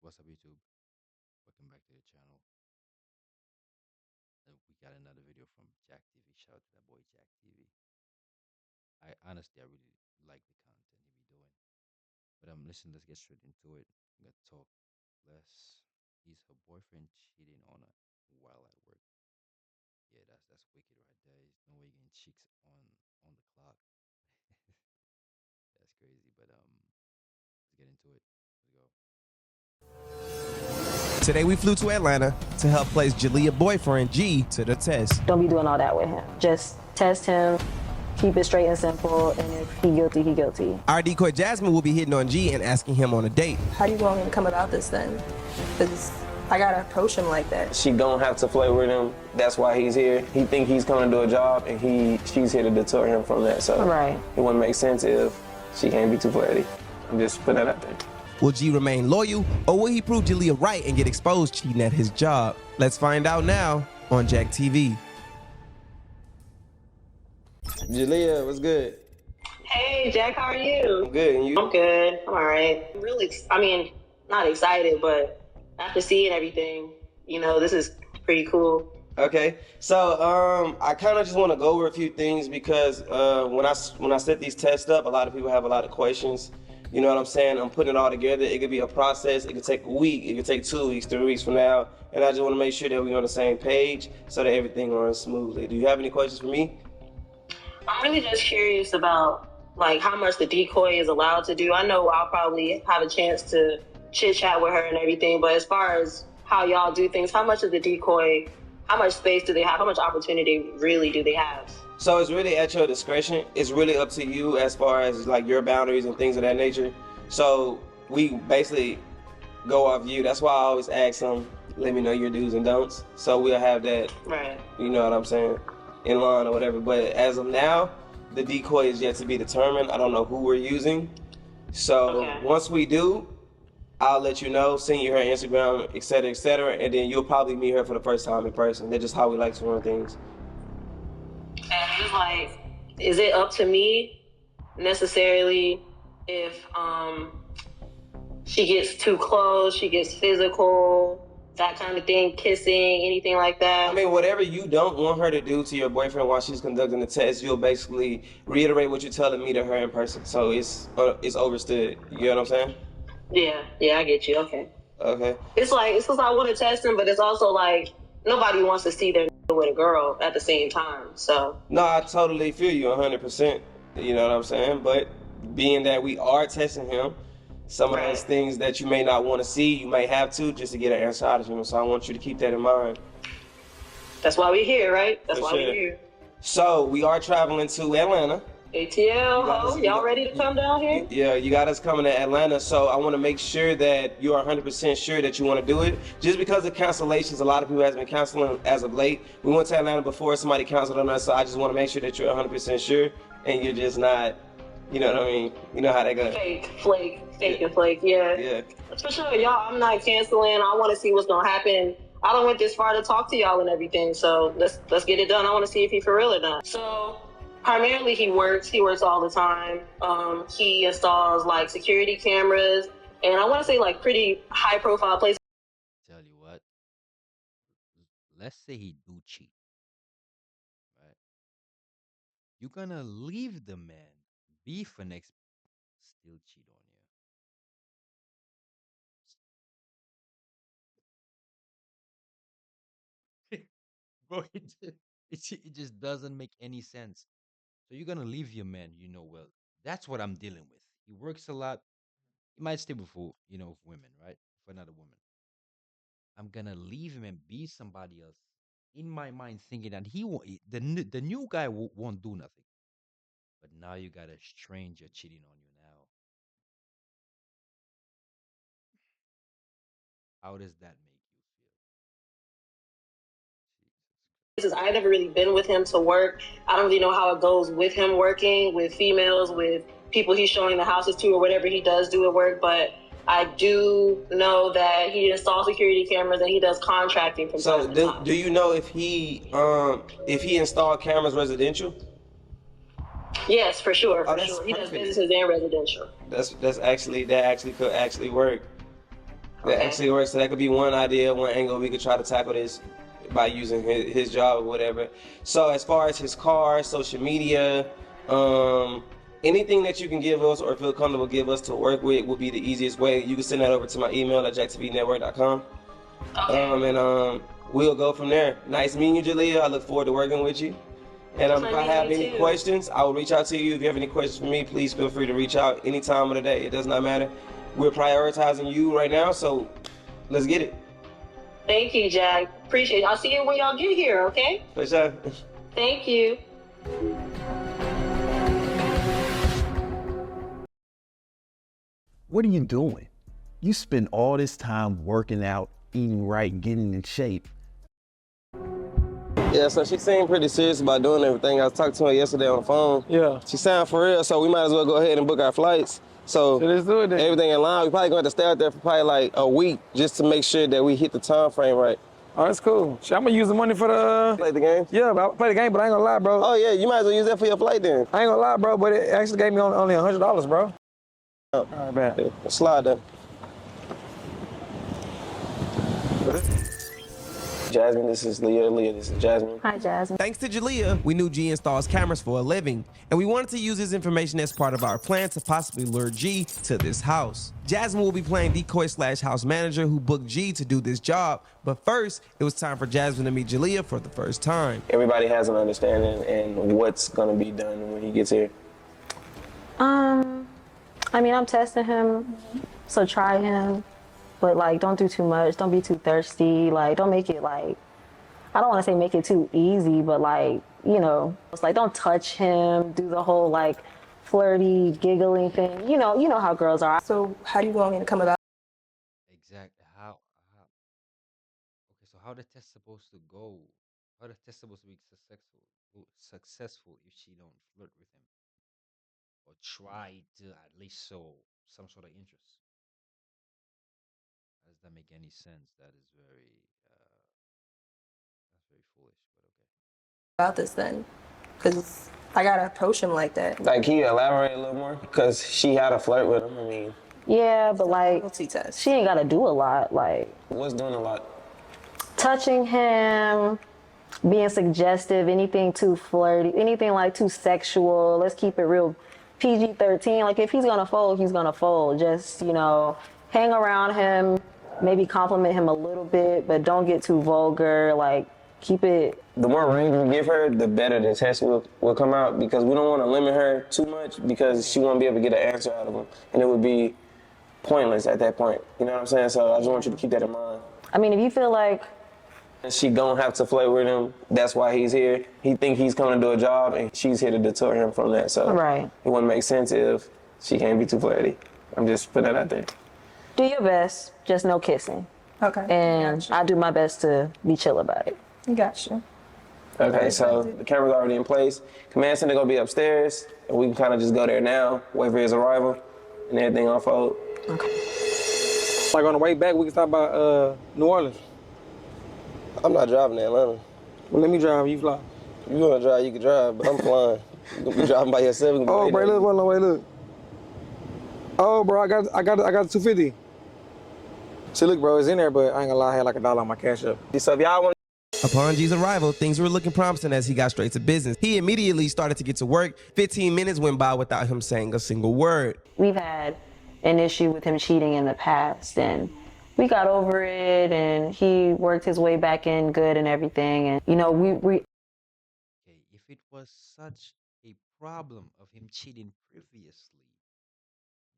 What's up, YouTube? Welcome back to the channel. And we got another video from Jack TV. Shout out to that boy Jack TV. I really like the content he be doing. But listen, let's get straight into it. I'm gonna talk less. He's her boyfriend cheating on her while at work. Yeah, that's wicked right there. There's no way getting chicks on the clock. That's crazy. But let's get into it. Let's go. Today we flew to Atlanta to help place Jalea boyfriend G to the test. Don't be doing all that with him. Just test him, keep it straight and simple, and if he guilty, he guilty. Our decoy Jasmine will be hitting on G and asking him on a date. How you going to come about this then? Because I gotta approach him like that. She don't have to flirt with him. That's why he's here. He think he's coming to do a job, and she's here to deter him from that. So Right. it wouldn't make sense if she can't be too flirty. I'm just putting that out there. Will G remain loyal, or will he prove Jalea right and get exposed cheating at his job? Let's find out now on Jack TV. Jalea, what's good? Hey, Jack, how are you? I'm good, and you? I'm good. I'm all right. I'm really, not excited, but after seeing everything, this is pretty cool. Okay, so I kind of just want to go over a few things because when I set these tests up, a lot of people have a lot of questions. You know what I'm saying? I'm putting it all together. It could be a process. It could take a week. It could take 2 weeks, 3 weeks from now. And I just want to make sure that we're on the same page so that everything runs smoothly. Do you have any questions for me? I'm really just curious about how much the decoy is allowed to do. I know I'll probably have a chance to chit chat with her and everything, but as far as how y'all do things, how much of the decoy, how much space do they have? How much opportunity really do they have? So it's really at your discretion. It's really up to you as far as your boundaries and things of that nature. So we basically go off you. That's why I always ask them, let me know your do's and don'ts. So we'll have that, Right. you know what I'm saying, in line or whatever. But as of now, the decoy is yet to be determined. I don't know who we're using. So Okay. once we do, I'll let you know, send you her Instagram, et cetera, and then you'll probably meet her for the first time in person. That's just how we like to run things. And it's is it up to me necessarily if she gets too close, she gets physical, that kind of thing, kissing, anything like that? I mean, whatever you don't want her to do to your boyfriend while she's conducting the test, you'll basically reiterate what you're telling me to her in person. So it's overstood. You get what I'm saying? Yeah, I get you. Okay. Okay. It's because I want to test him, but it's also nobody wants to see their with a girl at the same time. So No, I totally feel you 100%. You know what I'm saying? But being that we are testing him, some of those Right. things that you may not want to see, you may have to just to get an answer out of him. So I want you to keep that in mind. that's why we're here, right? That's For why sure. we're here. So we are traveling to Atlanta. ATL, got this- y'all ready to come down here? Yeah, you got us coming to Atlanta, so I want to make sure that you are 100% sure that you want to do it. Just because of cancellations, a lot of people has been canceling as of late. We went to Atlanta before, somebody canceled on us, so I just want to make sure that you're 100% sure and you're just not, you know what I mean? You know how that goes. Fake and flake, yeah. Yeah. For sure, y'all, I'm not canceling. I want to see what's going to happen. I don't went this far to talk to y'all and everything, so let's get it done. I want to see if he for real or not. So primarily he works all the time. He installs security cameras, and I want to say pretty high profile places. Tell you what. Let's say he do cheat, right? You're gonna leave the man, be for next, still cheat on you. Bro, it just doesn't make any sense. So you're gonna leave your man, well. That's what I'm dealing with. He works a lot. He might stay before, women, right? For another woman. I'm gonna leave him and be somebody else. In my mind, thinking that he won't, the new guy won't do nothing. But now you got a stranger cheating on you now. How does that make you feel? Jesus I never really been with him to work. I don't really know how it goes with him working with females, with people he's showing the houses to, or whatever he does do at work. But I do know that he installs security cameras and he does contracting from So time to time. do you know if he installed cameras residential? Yes, for sure. That's He does perfect. businesses and residential. That actually could actually work. that actually works. So that could be one idea, one angle we could try to tackle this by using his job or whatever. So as far as his car, social media, anything that you can give us or feel comfortable give us to work with would be the easiest way. You can send that over to my email at jacktvnetwork.com. And we'll go from there. Nice meeting you, Jalea. I look forward to working with you. And if I have any questions, I will reach out to you. If you have any questions for me, please feel free to reach out any time of the day. It does not matter. We're prioritizing you right now, so let's get it. Thank you, Jack. Appreciate it. I'll see you when y'all get here, okay? For sure. Thank you. What are you doing? You spend all this time working out, eating right, getting in shape. Yeah, so she seemed pretty serious about doing everything. I was talking to her yesterday on the phone. Yeah. She sounded for real, so we might as well go ahead and book our flights. So let's do it then. Everything in line. We probably going to stay out there for probably like a week just to make sure that we hit the time frame right. Oh, that's cool. Shit, I'm gonna use the money for the... Play the game? Yeah, but I play the game, but I ain't gonna lie, bro. Oh yeah, you might as well use that for your flight then. I ain't gonna lie, bro, but it actually gave me only $100, bro. Oh. All right, man. Slide then. Jasmine, this is Leah. Leah, this is Jasmine. Hi, Jasmine. Thanks to Jalea, we knew G installs cameras for a living, and we wanted to use his information as part of our plan to possibly lure G to this house. Jasmine will be playing decoy/house manager who booked G to do this job, but first, it was time for Jasmine to meet Jalea for the first time. Everybody has an understanding and what's gonna be done when he gets here. I mean, I'm testing him, so try him. But like, don't do too much. Don't be too thirsty. Like, don't make it like, I don't want to say make it too easy, but like, you know, it's like, don't touch him. Do the whole like flirty, giggling thing. You know how girls are. So how do you want me to come about? Exactly. Okay, so how the test supposed to go? How the test supposed to be successful if she don't flirt with him or try to at least show some sort of interest? How does that make any sense? That is that's very foolish, but okay. About this then, because I gotta approach him like that. Like, can you elaborate a little more? Because she had a flirt with him. I mean, Yeah, but like, Test. she ain't got to do a lot. Like, what's doing a lot? touching him, being suggestive, anything too flirty, anything like too sexual. Let's keep it real PG-13. Like, if he's gonna fold, he's gonna fold. Just, hang around him, maybe compliment him a little bit, but don't get too vulgar. Like, keep it. The more range we give her, the better the test will come out, because we don't want to limit her too much, because she won't be able to get an answer out of him, and it would be pointless at that point. You know what I'm saying? So I just want you to keep that in mind. I mean, if you feel like she don't have to flirt with him, that's why he's here. He think he's coming to do a job, and she's here to deter him from that. So Right. It wouldn't make sense if she can't be too flirty. I'm just putting that out there. do your best, just no kissing. Okay. And I do my best to be chill about it. Gotcha. Okay, so the camera's already in place. Command center gonna be upstairs, and we can kind of just go there now, wait for his arrival, and everything unfold. Like on the way back, we can stop by New Orleans. I'm not driving to Atlanta. Well, let me drive, you fly. If you wanna drive, you can drive, but I'm flying. You gonna be driving by yourself. Oh, bro, look, one way, look. Oh, bro, I got 250. See, look, bro, it's in there, but I ain't gonna lie, I had like $1 on my cash up. So if y'all want. Upon G's arrival, things were looking promising as he got straight to business. He immediately started to get to work. 15 minutes went by without him saying a single word. We've had an issue with him cheating in the past, and we got over it, and he worked his way back in good and everything. And, we Okay, if it was such a problem of him cheating previously,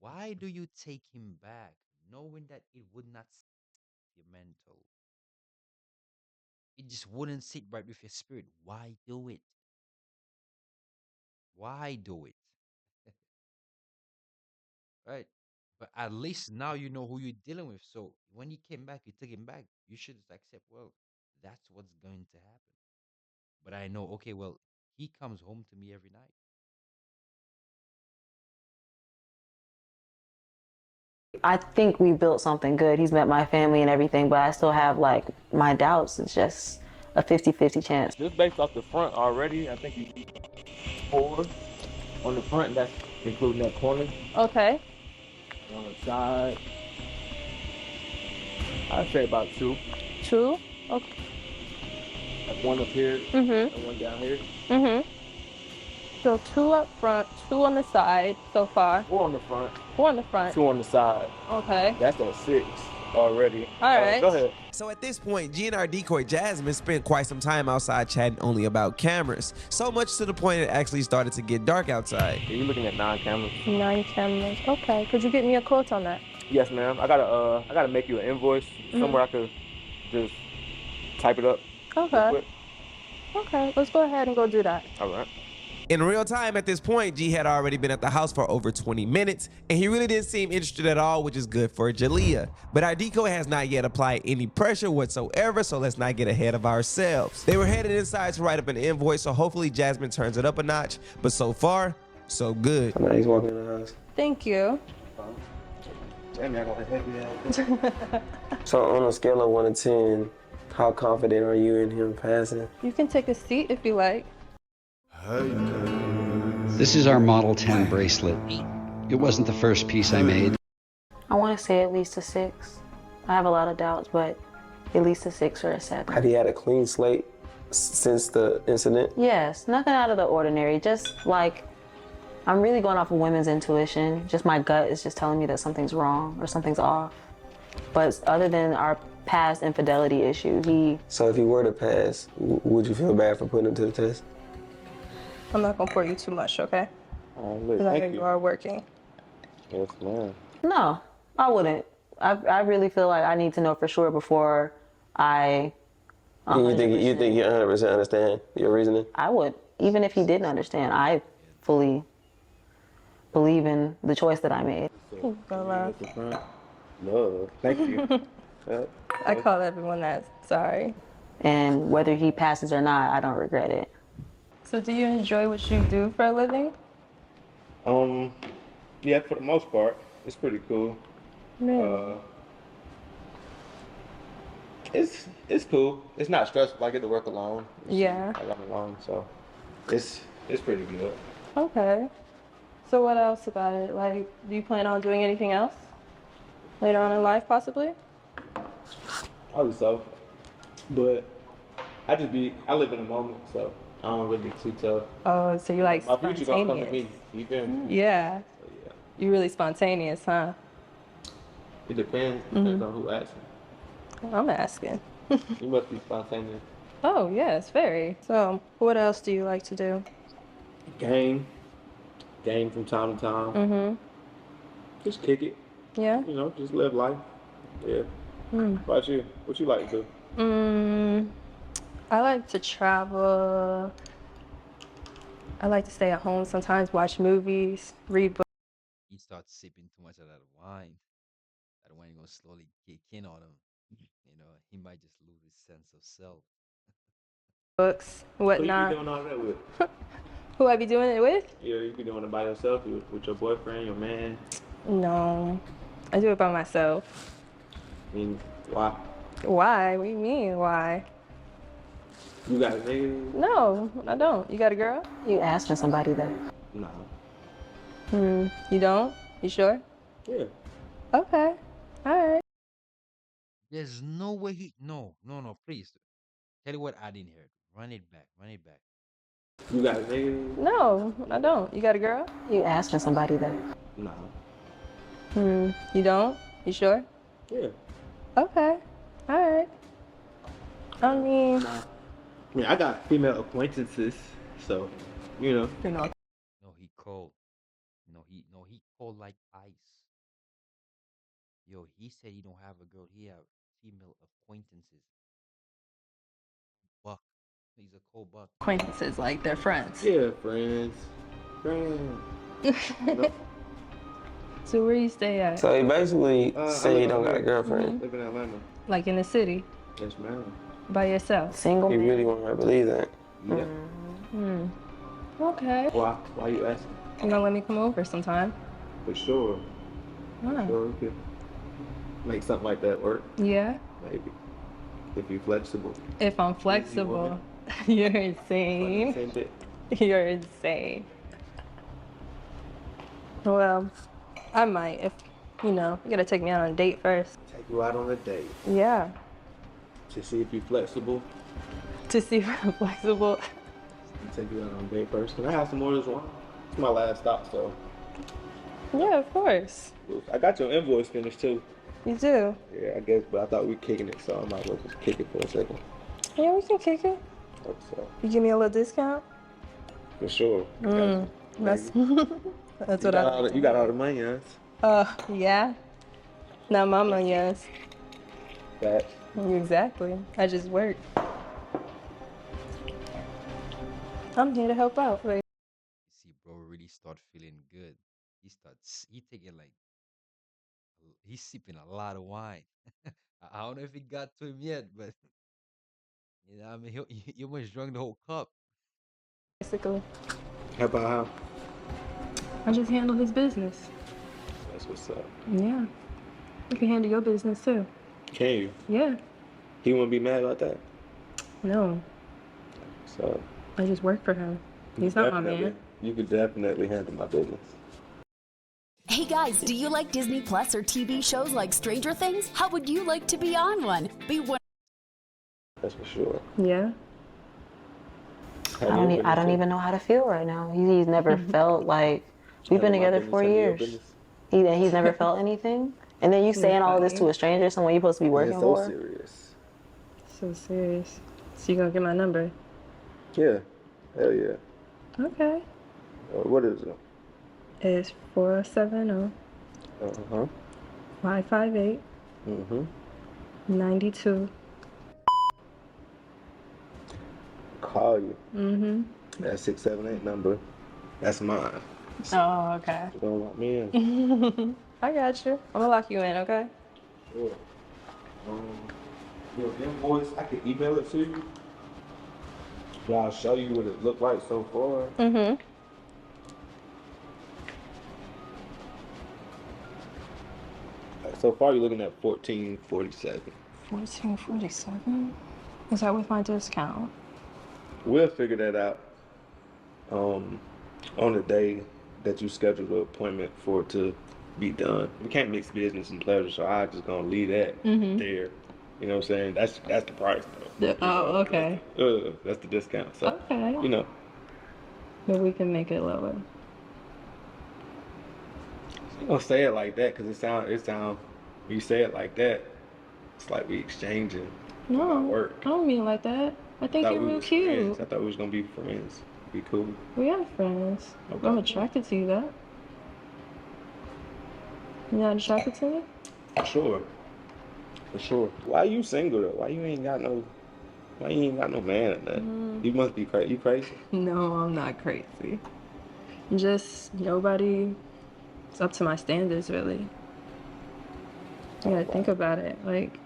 why do you take him back, knowing that it would not sit your mental? It just wouldn't sit right with your spirit. Why do it? Why do it? Right? But at least now you know who you're dealing with. So when he came back, you took him back. You should just accept, well, that's what's going to happen. But I know, okay, well, he comes home to me every night. I think we built something good. He's met my family and everything, but I still have like my doubts. It's just a 50-50 chance. Just based off the front already, I think you see 4 on the front. That's including that corner. Okay. On the side, I'd say about 2. 2? Okay. Like 1 up here Mhm. and 1 down here. Mhm. So 2 up front, 2 on the side so far. 4 on the front, 4 on the front. 2 on the side. Okay. That's at 6 already. All right. Go ahead. So at this point, G and our decoy Jasmine spent quite some time outside chatting only about cameras. So much to the point it actually started to get dark outside. You're looking at 9 cameras. 9 cameras. Okay. Could you get me a quote on that? Yes, ma'am. I gotta make you an invoice somewhere I could just type it up. Okay. quick. Okay. Let's go ahead and go do that. All right. In real time at this point, G had already been at the house for over 20 minutes, and he really didn't seem interested at all, which is good for Jalea. But our decoy has not yet applied any pressure whatsoever, so let's not get ahead of ourselves. They were headed inside to write up an invoice, so hopefully Jasmine turns it up a notch, but so far, so good. Now he's walking in the house. Thank you. Damn, I got a heavy ass. So on a scale of 1 to 10, how confident are you in him passing? You can take a seat if you like. This is our Model 10 bracelet. It wasn't the first piece I made. I want to say at least a 6. I have a lot of doubts, but at least a 6 or a 7. Have you had a clean slate since the incident? Yes, nothing out of the ordinary. Just like, I'm really going off of women's intuition. Just my gut is just telling me that something's wrong or something's off. But other than our past infidelity issue, So if he were to pass, would you feel bad for putting him to the test? I'm not gonna pour you too much, okay? Oh, look, Because I know thank you you. are working. Yes, ma'am. No, I wouldn't. I really feel like I need to know for sure before I. You think you 100% understand your reasoning? I would, even if he didn't understand. I fully believe in the choice that I made. Go love. Love. Thank you. I call everyone that. Sorry. And whether he passes or not, I don't regret it. So do you enjoy what you do for a living? Yeah, for the most part, it's pretty cool. It's cool. It's not stressful. I get to work alone. Yeah. I got alone, so it's pretty good. Okay. So what else about it? Like, do you plan on doing anything else later on in life, possibly? Probably so, but I live in the moment, so I don't really be too tough. Oh, so you like My future gonna come to spontaneous? me. You feel me? Yeah. So, yeah. You really spontaneous, huh? It depends. Depends on who asks me. I'm asking. You must be spontaneous. Oh, yes, very. So, what else do you like to do? Game from time to time. Mm-hmm. Just kick it. Yeah? You know, just live life. Yeah. What about you? What you like to do? I like to travel. I like to stay at home sometimes, watch movies, read books. He starts sipping too much of that wine. That wine gonna slowly kick in on him. You know, he might just lose his sense of self. Who you Whatnot. be doing all that with? Who I be doing it with? Yeah, you be doing it by yourself, with your boyfriend, your man. No, I do it by myself. I mean, why? Why? What do you mean, why? You got a nigga? No, I don't. You got a girl? You asking somebody that. No. You don't? You sure? Yeah. Okay. All right. There's no way he. No, please. Tell you what I didn't hear. Run it back. You got a nigga? No, I don't. You got a girl? You asking somebody that. No. You don't? You sure? Yeah. Okay. All right. I mean, I mean, I got female acquaintances, so, you know. No, he cold. No, he cold like ice. Yo, he said he don't have a girl. He have female acquaintances. Buck. He's a cold buck. acquaintances, like they're friends. Yeah, friends. So where you stay at? So he basically I said he live don't out got a here. girlfriend. Live in Atlanta. Like in the city, Yes, ma'am. by yourself? Single He man. really want her to believe that. Yeah. Okay. Why you asking? You gonna let me come over sometime? For sure. Huh. Sure, we could make something like that work, Yeah. maybe. If you're flexible. If I'm flexible. You're insane. Same thing. You're insane. Well, I might You know, you gotta take me out on a date first. Take you out on a date Yeah, to see if you're flexible. to see if I'm flexible. Take you out on a date first. Can I have some more of this wine? It's my last stop, so Yeah, of course. I got your invoice finished too. You do. Yeah, I guess, but I thought we were kicking it, so I might as well just kick it for a second. Yeah, we can kick it. Hope so. You give me a little discount. For sure. That's that's You what I got, like. you got all the money, huh? Yeah. Not my money, yes. Facts. Exactly. I just work. I'm here to help out. Like, You see, bro really start feeling good. He taking like, he's sipping a lot of wine. I don't know if it got to him yet, but I mean, he almost drunk the whole cup. basically, How about how? I just handle his business. That's what's up. Yeah. You can handle your business too. Can you? Yeah. He wouldn't be mad about that? No, So I just work for him. He's not my man. You could definitely handle my business. Hey guys, do you like Disney Plus or TV shows like Stranger Things? How would you like to be on one? Be one. That's for sure. Yeah. I don't even know how to feel right now. He's never felt like we've been together 4 years. He's never felt anything. And then you saying all of this to a stranger, someone you're supposed to be working It's so for. serious. So serious. So you gonna get my number? Yeah. Hell yeah. Okay. What is it? It's 470 Uh-huh. 558 Mm-hmm. 92. Call you. Mm-hmm. That 678 number. That's mine. Oh, okay. You don't lock me in. I got you. I'm gonna lock you in, okay? Sure. Your invoice, I can email it to you. But I'll show you what it looked like so far. Mm-hmm. So far, you're looking at 1447. 1447. Is that with my discount? We'll figure that out on the day that you schedule the appointment for it to be done. We can't mix business and pleasure, so I just gonna leave that there. You know what I'm saying? That's the price though. Oh, okay. That's the discount. So Okay. you know, But we can make it lower. you gonna say it like that because it sound. When you say it like that, it's like we exchanging No, work. I don't mean it like that. I think Thought you're we real was cute. friends. I thought we was gonna be friends. Be cool. We are friends. Okay. I'm attracted to you, though. You're not attracted to me? For sure. For sure. Why you single though? Why you ain't got no man or nothing? You must be crazy. You crazy? No, I'm not crazy. Just nobody is up to my standards, really. You gotta think about it. Like,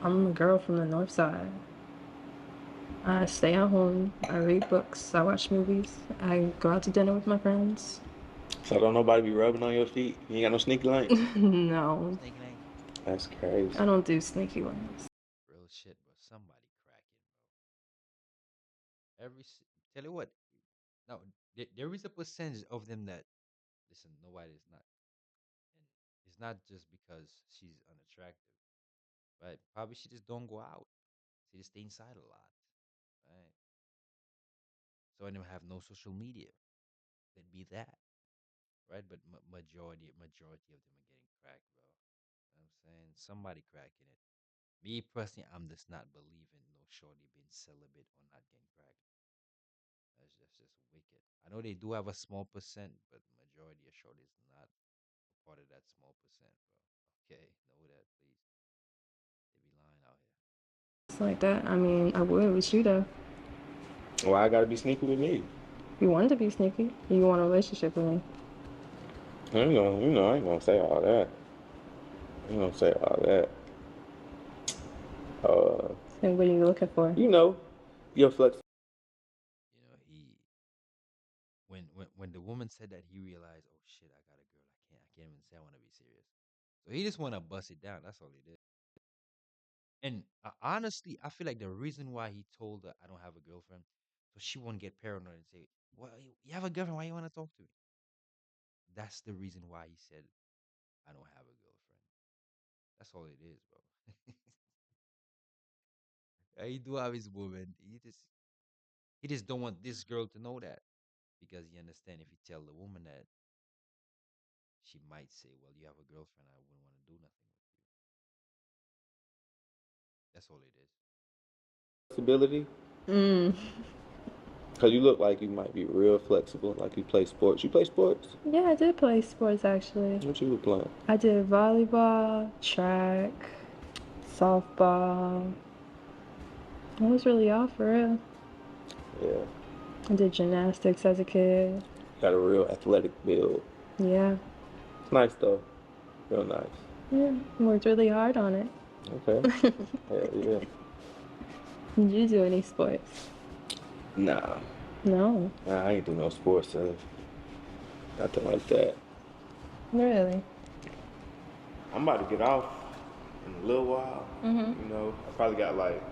I'm a girl from the north side. I stay at home, I read books, I watch movies, I go out to dinner with my friends. So don't nobody be rubbing on your feet? You ain't got no sneaky link? No, Snake lane. That's crazy. I don't do sneaky ones. Real shit, bro. Somebody cracking, bro. Tell you what. Now there is a percentage of them that listen. Nobody's not, and it's not just because she's unattractive, right? Probably she just don't go out. She just stay inside a lot, right? So I don't have no social media. That'd be that, right? But majority of them are getting cracked, bro. You know what I'm saying? Somebody cracking it. Me personally, I'm just not believing no shorty being celibate or not getting cracked. That's just wicked. I know they do have a small percent, but majority of shorties not a part of that small percent, bro. Okay, know that, please. They be lying out here. It's like that. I mean, I would with you, though. Why I gotta be sneaky with me? You wanted to be sneaky. You want a relationship with me. I ain't gonna say all that. I ain't gonna say all that. And what are you looking for? You know, your flex. You know, when the woman said that, he realized, oh shit, I got a girl. I can't even say I want to be serious. So he just want to bust it down. That's all he did. And honestly, I feel like the reason why he told her I don't have a girlfriend, so she won't get paranoid and say, "Well, you have a girlfriend. Why you want to talk to me?" That's the reason why he said I don't have a girlfriend. That's all it is, bro. He do have his woman. He just don't want this girl to know that because he understand if he tell the woman that, she might say, "Well, you have a girlfriend. I wouldn't want to do nothing with you." That's all it is. Flexibility, Mm. because you look like you might be real flexible, like you play sports. You play sports? Yeah, I did play sports actually. What you were playing? I did volleyball, track, softball. I was really all for real. Yeah, I did gymnastics as a kid. got a real athletic build. Yeah. It's nice though, real nice. Yeah. Worked really hard on it. Okay, hell yeah. Did you do any sports? Nah, No. I ain't do no sports, nothing like that. Really? I'm about to get off in a little while. Mm-hmm. You know, I probably got like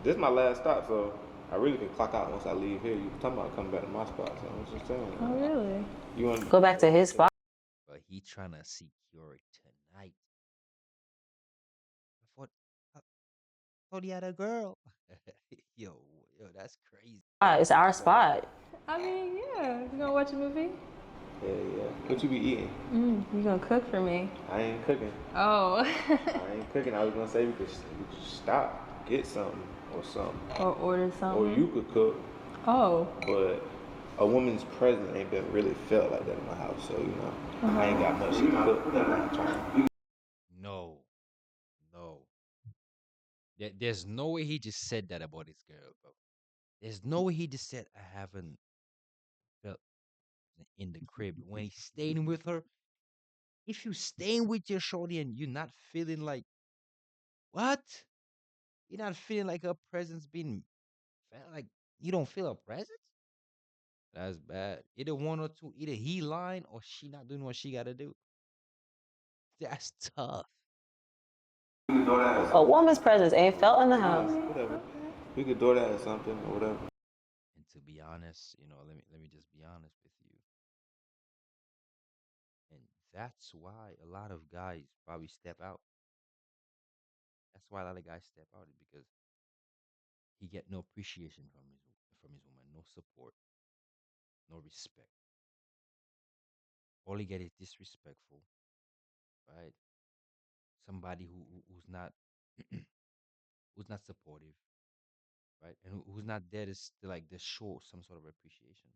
this is my last stop, so I really can clock out once I leave here. You talking about coming back to my spot? So I was just saying. Oh, really? You want Go back to his spot. But he trying to secure it tonight. I thought he had a girl. yo, yo, that's crazy. It's our spot. I mean, yeah. You gonna watch a movie? Yeah. What you be eating? You gonna cook for me? I ain't cooking. Oh. I ain't cooking. I was gonna say we could stop, get something or something. Or order Or something? you could cook, Oh. but a woman's presence ain't been really felt like that in my house. So, I ain't got much to cook. No, no. There's no way he just said that about his girl, bro. There's no way he just said, I haven't felt in the crib. When he's staying with her, if you staying with your shorty and you're not feeling like, what? You're not feeling like her presence being felt, like you don't feel her presence? That's bad. Either one or two. Either he lying or she not doing what she gotta do. That's tough. A woman's presence ain't felt in the house. Whatever. We could do that or something or whatever. And to be honest, let me just be honest with you. And that's why a lot of guys probably step out. That's why a lot of guys step out is because he get no appreciation from his woman, no support, no respect. All he get is disrespectful, right? Somebody who's not who's not supportive, right? And who's not there to like to show some sort of appreciation.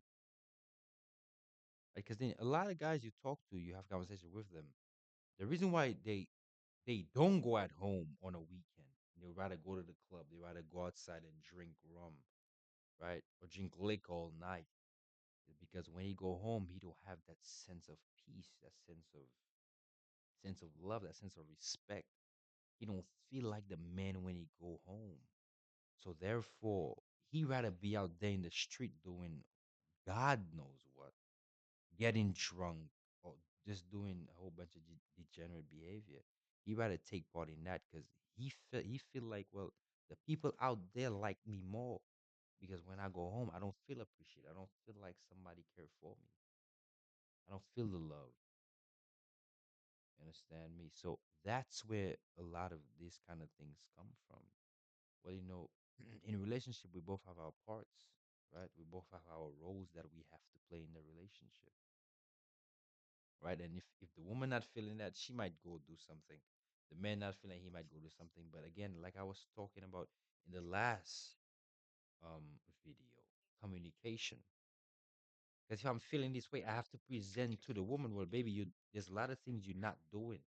Because then a lot of guys you talk to, you have conversation with them. The reason why they don't go at home on a weekend, they rather go to the club, they rather go outside and drink rum, right? Or drink liquor all night. Is because when he go home, he don't have that sense of peace, that sense of love, that sense of respect. He don't feel like the man when he go home. So therefore, he rather be out there in the street doing God knows what, getting drunk or just doing a whole bunch of degenerate behavior. He rather take part in that because he feel like, well, the people out there like me more because when I go home, I don't feel appreciated. I don't feel like somebody care for me. I don't feel the love. You understand me? So that's where a lot of these kind of things come from. Well, in relationship, we both have our parts, right? We both have our roles that we have to play in the relationship, right? And if the woman not feeling that, she might go do something. The man not feeling, he might go do something. But again, like I was talking about in the last video, communication. Because if I'm feeling this way, I have to present to the woman, well, baby, there's a lot of things you're not doing.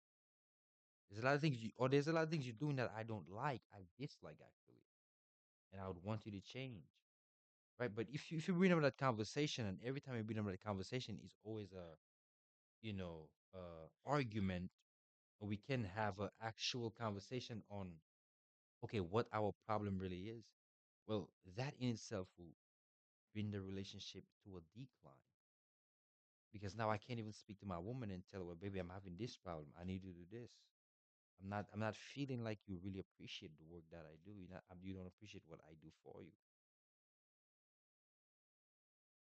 There's a lot of things you're doing that I don't like, I dislike actually, and I would want you to change, right? But if you bring up that conversation, and every time you bring up that conversation, is always a argument, we can have an actual conversation on, okay, what our problem really is. Well, that in itself will bring the relationship to a decline because now I can't even speak to my woman and tell her, well, baby, I'm having this problem. I need to do this. I'm not feeling like you really appreciate the work that I do. You don't appreciate what I do for you.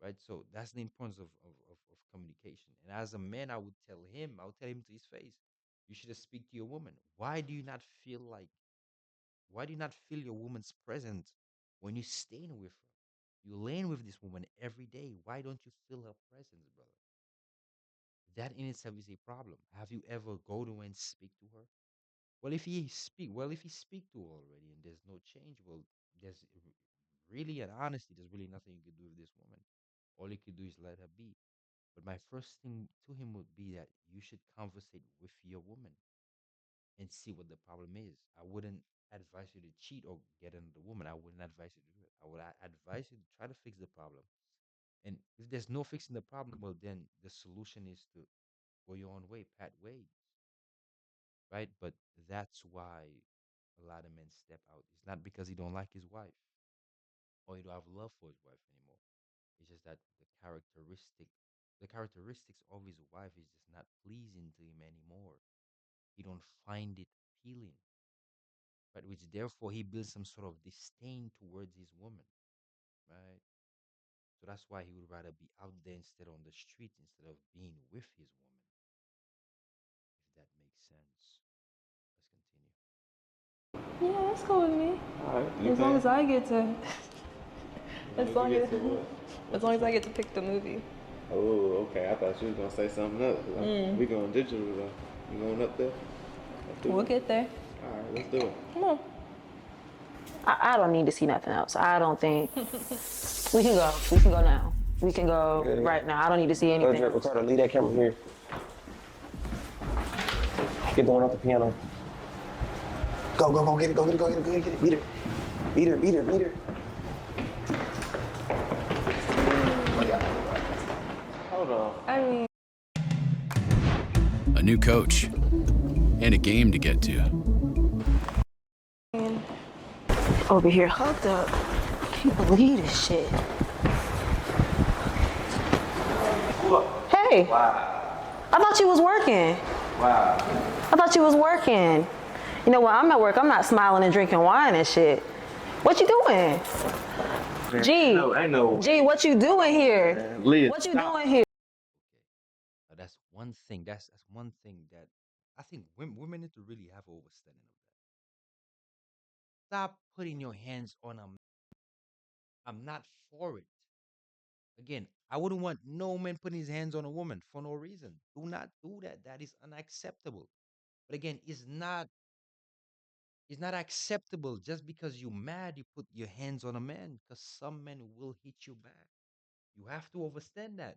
right? So that's the importance of communication. And as a man, I would tell him to his face, you should speak to your woman. Why do you not feel your woman's presence when you're staying with her? You're laying with this woman every day. Why don't you feel her presence, brother? That in itself is a problem. Have you ever go to her and speak to her? If he speak to her already and there's no change, well, really and honestly, there's really nothing you could do with this woman. All you could do is let her be. But my first thing to him would be that you should conversate with your woman and see what the problem is. I wouldn't advise you to cheat or get another woman. I wouldn't advise you to do it. I would advise you to try to fix the problem. And if there's no fixing the problem, well, then the solution is to go your own way, part ways, right? But that's why a lot of men step out. It's not because he don't like his wife or he don't have love for his wife anymore. It's just that the characteristics of his wife is just not pleasing to him anymore. He don't find it appealing, right? Which therefore he builds some sort of disdain towards his woman, right? So that's why he would rather be out there instead on the street instead of being with his woman, if that makes sense. Let's continue. Yeah, that's cool with me. All right. As long as I get to, as long as, what? as long as I get to pick the movie. Oh, okay. I thought you was gonna say something else. We going digital though. You going up there? We'll get there. All right, let's do it. Come on. I don't need to see nothing else. I don't think we can go. We can go now. We can go right now. I don't need to see anything. Ricardo, leave that camera here. Get the one off the piano. Go, get it, go get it. Beat her. Hold on. I mean, A new coach and a game to get to. Over here hooked up. Can't believe this shit. Hey. Wow. I thought you was working. Wow. I thought you was working. You know, when I'm at work, I'm not smiling and drinking wine and shit. What you doing? G. I know. G, what you doing here? Leah, What you doing here? Now, that's one thing. That's one thing that I think women need to really have understanding of that. Stop putting your hands on a man. I'm not for it. Again, I wouldn't want no man putting his hands on a woman for no reason. Do not do that. That is unacceptable. But again, it's not acceptable just because you're mad you put your hands on a man, because some men will hit you back. You have to understand that.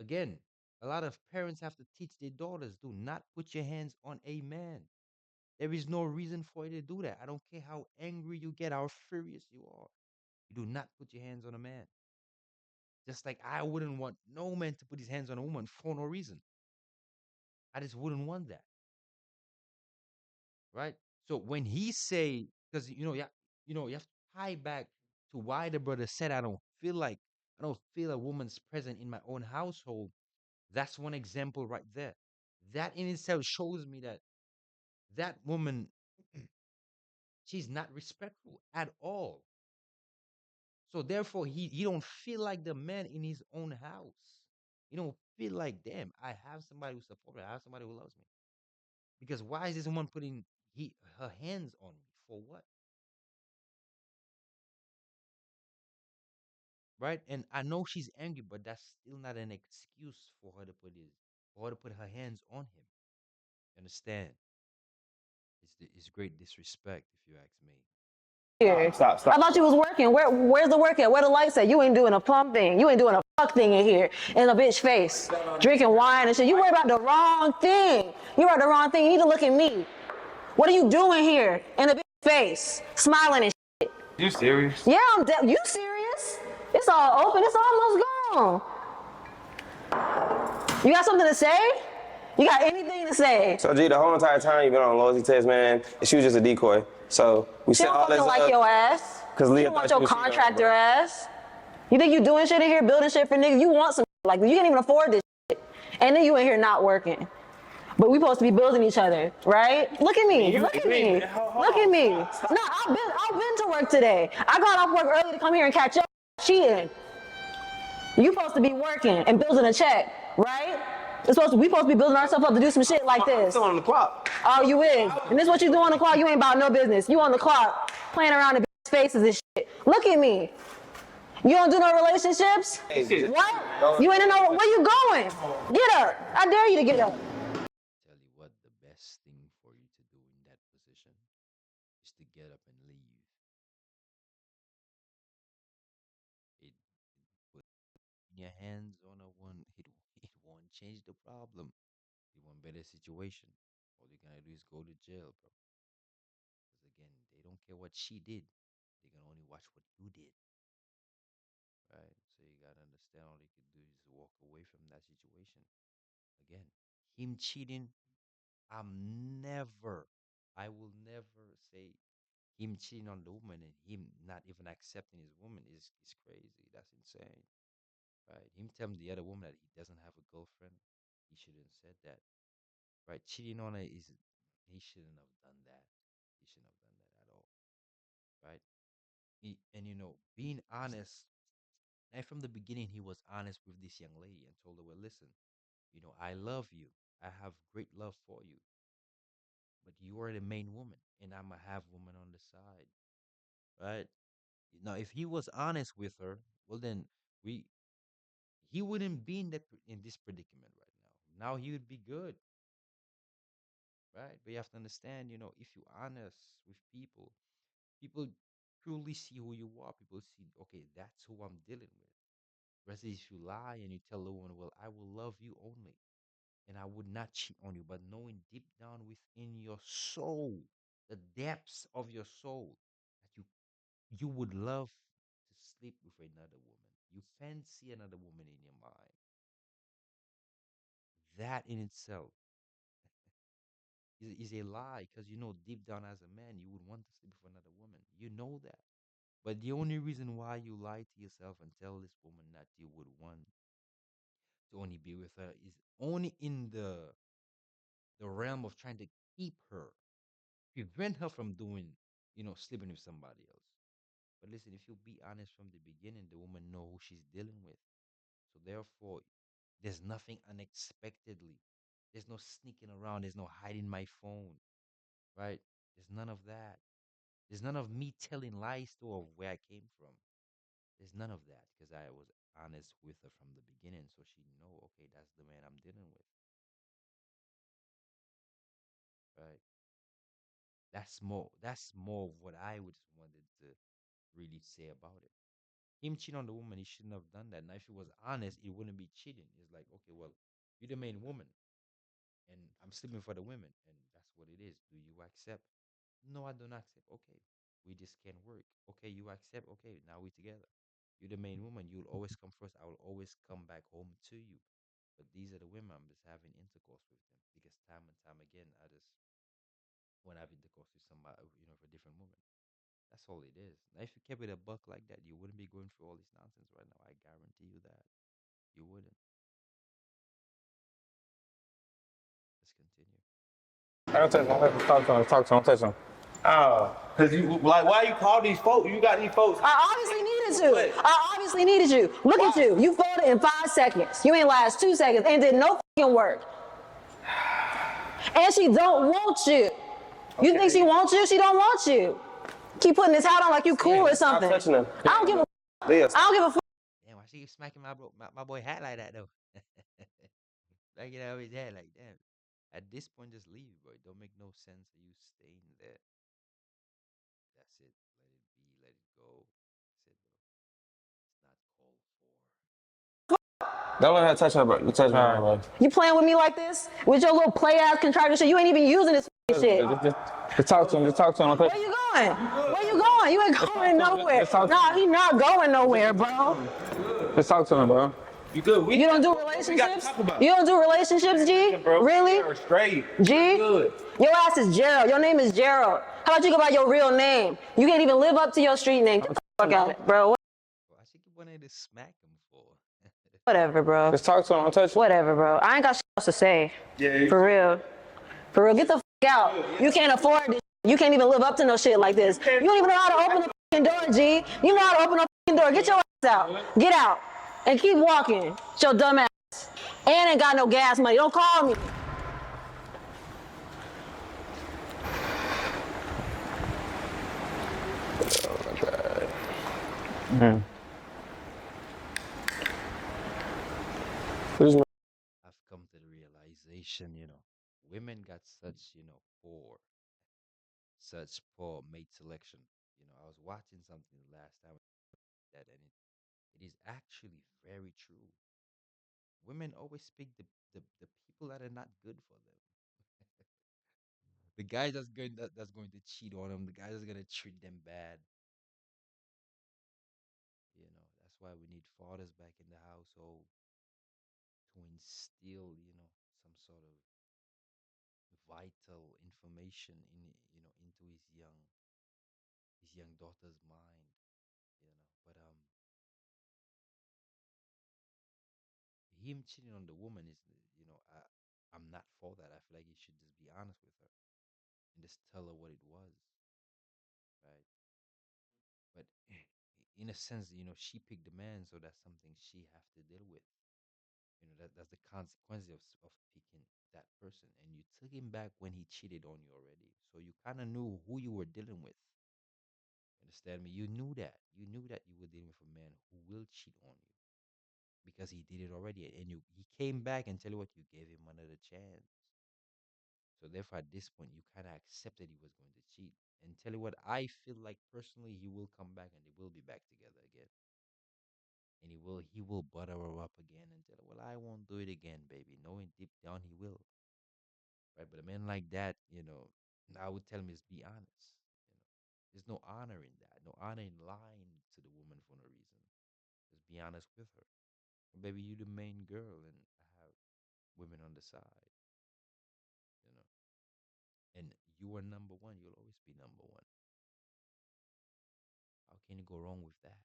Again, a lot of parents have to teach their daughters, do not put your hands on a man. There is no reason for you to do that. I don't care how angry you get, how furious you are. You do not put your hands on a man. Just like I wouldn't want no man to put his hands on a woman for no reason. I just wouldn't want that. Right? So when he say, because you have to tie back to why the brother said I don't feel a woman's present in my own household. That's one example right there. That in itself shows me that woman, she's not respectful at all. So therefore, he don't feel like the man in his own house. He don't feel like, damn, I have somebody who supports me. I have somebody who loves me. Because why is this woman putting her hands on me for what? Right? And I know she's angry, but that's still not an excuse for her to put her hands on him. You understand? It's great disrespect, if you ask me. Here. Stop. I thought you was working. Where's the work at? Where the lights at? You ain't doing a plumb thing. You ain't doing a fuck thing in here in a bitch face. Drinking wine and shit. You worry about the wrong thing. You worry about the wrong thing. You need to look at me. What are you doing here in a bitch face? Smiling and shit. You serious? Yeah, you serious? It's all open. It's almost gone. You got something to say? You got anything to say? So G, the whole entire time you've been on loyalty test, man, she was just a decoy. So we She set don't all this fucking like up. your ass. Cause Leah You want thought your she was contractor ass. You think you doing shit in here, building shit for niggas? You want some like you can't even afford this shit. And then you in here not working. But we supposed to be building each other, right? Look at me. Look at me. Look at me. No, I've been to work today. I got off work early to come here and catch up. Cheating. You supposed to be working and building a check, right? We supposed to be building ourselves up to do some shit like this. I'm still on the clock. Oh, you is. And this is what you do on the clock. You ain't about no business. You on the clock, playing around in faces and shit. Look at me. You don't do no relationships? What? You ain't in no, where you going? Get up. I dare you to get up. Tell you what, the best thing for you to do in that position is to get up and leave. Put your hands on a one, it won't change the problem. You want better situation. All you're gonna do is go to jail, bro. Because again, they don't care what she did. They can only watch what you did. Right? So you gotta understand all you can do is walk away from that situation. Again, him cheating, I will never say him cheating on the woman and him not even accepting his woman is crazy. That's insane. Right? Him telling the other woman that he doesn't have a girlfriend, he shouldn't have said that. Right? Cheating on her is he shouldn't have done that. He shouldn't have done that at all. Right? And being honest, and from the beginning he was honest with this young lady and told her, well, listen, I love you. I have great love for you. But you are the main woman, and I'ma have woman on the side. Right? Now, if he was honest with her, well then he wouldn't be in this predicament right now. Now he would be good. Right? But you have to understand, if you're honest with people truly see who you are. People see, okay, that's who I'm dealing with. Whereas if you lie and you tell the woman, well, I will love you only, and I would not cheat on you, but knowing deep down within your soul, the depths of your soul, that you would love to sleep with another woman. You fancy another woman in your mind. That in itself is a lie, because deep down as a man you would want to sleep with another woman. You know that. But the only reason why you lie to yourself and tell this woman that you would want to only be with her is only in the realm of trying to keep her, prevent her from doing, sleeping with somebody else. But listen, if you be honest from the beginning, the woman know who she's dealing with. So therefore, there's nothing unexpectedly. There's no sneaking around. There's no hiding my phone, right? There's none of that. There's none of me telling lies to her of where I came from. There's none of that, because I was honest with her from the beginning, so she know, okay, that's the man I'm dealing with, right? That's more of what I would wanted to really say about it. Him cheating on the woman, he shouldn't have done that. Now, if he was honest, it wouldn't be cheating. It's like, okay, well, you're the main woman, and I'm sleeping for the women, and that's what it is. Do you accept? No, I don't accept. Okay, we just can't work. Okay, you accept. Okay, now we together. You're the main woman. You'll always come first. I will always come back home to you. But these are the women. I'm just having intercourse with them, because time and time again, I just want to have intercourse with somebody, with a different woman. That's all it is. Now, if you kept it a buck like that, you wouldn't be going through all this nonsense right now. I guarantee you that. You wouldn't. Let's continue. Don't touch him. Talk to him. Touch him. Oh, cause why you call these folks? You got these folks. I obviously needed you. Look at you. You folded in 5 seconds. You ain't last 2 seconds and did no fucking work. And she don't want you. You think she wants you? She don't want you. Keep putting this hat on like you cool or something. Stop touching him. I don't give a I don't give a fuck. Damn, why she keep smacking my boy hat like that though? Like it out his head, like damn. At this point, just leave, bro. It don't make no sense of you staying there. That's it. Let it be. Let it go. That's it, bro. It's not called for. Don't let her touch her, bro. You touch her, bro. You playing with me like this? With your little play ass contractor shit? You ain't even using this shit. Just talk to him. Just talk to him. Where you going? Where you going? You ain't going nowhere. Nah, he not going nowhere, bro. Just talk to him, bro. You good? You don't do relationships? You don't do relationships, G? Really? You're straight. G? Good. Your ass is Gerald. Your name is Gerald. How about you go by your real name? You can't even live up to your street name. Get the fuck out of it, bro. Why she keep wanting to smack him for? Whatever, bro. Just talk to him. Don't touch him. Whatever, bro. I ain't got shit else to say. Yeah. For real. For real. Get the fuck out. You can't afford this. You can't even live up to no shit like this. You don't even know how to open the fucking door, G. You know how to open the fucking door. Get your ass out. Get out. and keep walking. It's your dumb ass. And ain't got no gas money. Don't call me. Mm. I've come to the realization, women got such poor mate selection. I was watching something the last time that, and it is actually very true. Women always pick the people that are not good for them. The guy that's going to cheat on them, the guy that's gonna treat them bad. That's why we need fathers back in the household to instill, some sort of vital information into his young daughter's mind. But him cheating on the woman is, I'm not for that. I feel like he should just be honest with her and just tell her what it was, right? But in a sense, she picked the man, so that's something she have to deal with. That's the consequence of picking that person, and you took him back when he cheated on you already, so you kind of knew who you were dealing with. Understand me? You knew that. You knew that you were dealing with a man who will cheat on you because he did it already, and he came back and tell you what, you gave him another chance. So therefore, at this point, you kind of accepted he was going to cheat. And tell you what, I feel like personally, he will come back and they will be back together again. And he will butter her up again and tell her, well, I won't do it again, baby. Knowing deep down he will, right? But a man like that, I would tell him is be honest. There's no honor in that. No honor in lying to the woman for no reason. Just be honest with her. Baby, you the main girl, and I have women on the side, you know. And you are number one. You'll always be number one. How can you go wrong with that?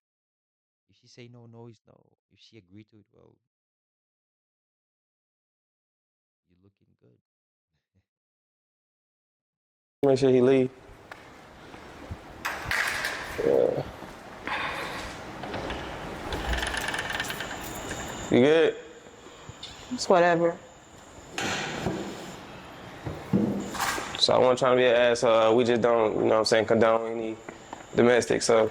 If she say no, no is no. If she agree to it, well, you're looking good. Make sure he leave. Yeah. You good? It's whatever. So I wasn't trying to be an asshole. We just don't, what I'm saying, condone any domestic. So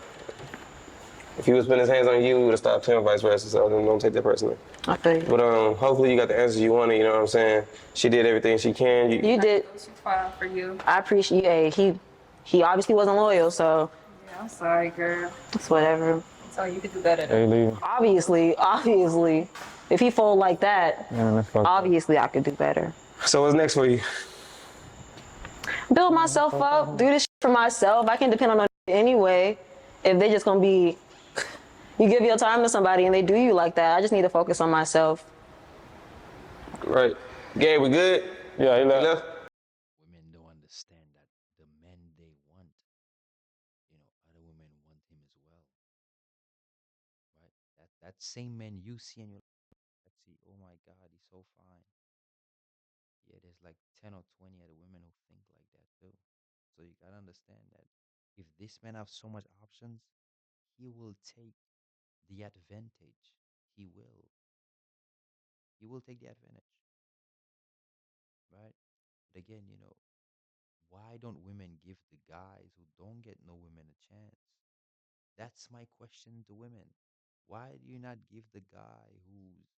if he was putting his hands on you, we would have stopped him, vice versa. So don't take that personally. I feel you. But hopefully you got the answers you wanted. You know what I'm saying? She did everything she can. You did. It was too far for you. I appreciate. He obviously wasn't loyal, so Yeah, I'm sorry, girl. it's whatever. So you could do better. Hey, leave. Obviously, if he fold like that, obviously I could do better. So what's next for you? Build myself up, do this shit for myself. I can depend on them anyway. If they just gonna be, you give your time to somebody and they do you like that, I just need to focus on myself. Right. Gabe, we good? Yeah, he left. Women don't understand that the men they want, other women want him as well, right? That same man you see and you're like, see, oh my God, he's so fine. Yeah, there's like 10 or 20 other women who think like that too. So you gotta understand that if this man have so much options, he will take the advantage. He will. He will take the advantage, right? But again, why don't women give the guys who don't get no women a chance? That's my question to women. Why do you not give the guy who's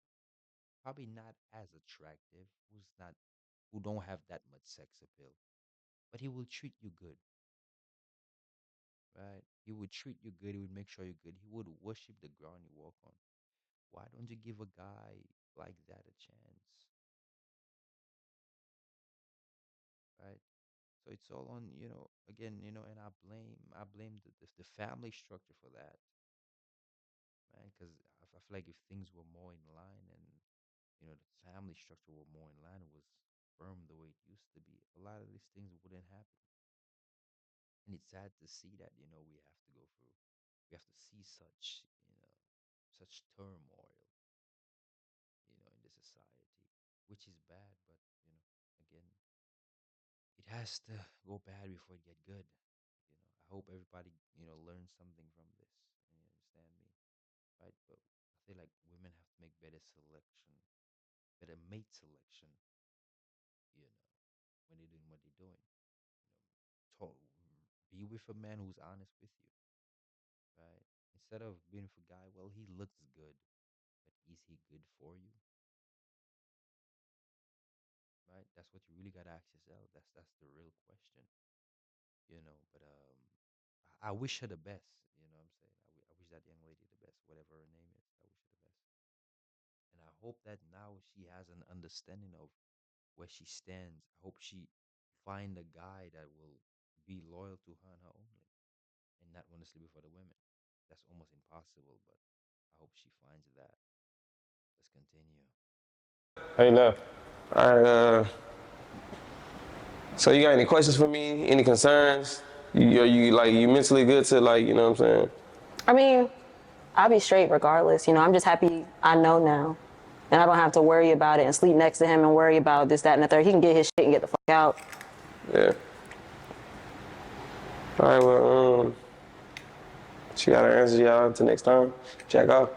probably not as attractive, who don't have that much sex appeal, but he will treat you good, right? He would treat you good. He would make sure you're good. He would worship the ground you walk on. Why don't you give a guy like that a chance, right? So it's all on, again, and I blame the family structure for that, man. Because I feel like if things were more in line and the family structure were more in line, it was firm the way it used to be, a lot of these things wouldn't happen. And it's sad to see that, we have to go through, we have to see such turmoil, in the society, which is bad. But again, it has to go bad before it get good. I hope everybody learns something from this. And you understand me, right? But I say like women have to make better selection, better mate selection, you know, when they're doing what they're doing. You know, be with a man who's honest with you, right? Instead of being with a guy, well, he looks good, but is he good for you? Right? That's what you really gotta ask yourself. That's the real question, you know. But I wish her the best. You know what I'm saying? I wish that young lady the best, whatever her name is. I wish her the best, and I hope that now she has an understanding of where she stands. I hope she find a guy that will be loyal to her and her only, and not want to sleep with other women. That's almost impossible, but I hope she finds that. Let's continue. Hey, no. All right. So you got any questions for me? Any concerns? You mentally good to like, you know what I'm saying? I mean, I'll be straight regardless. You know, I'm just happy I know now. And I don't have to worry about it and sleep next to him and worry about this, that, and the third. He can get his shit and get the fuck out. Yeah. All right, well, she got her answers, y'all. Until next time, check out.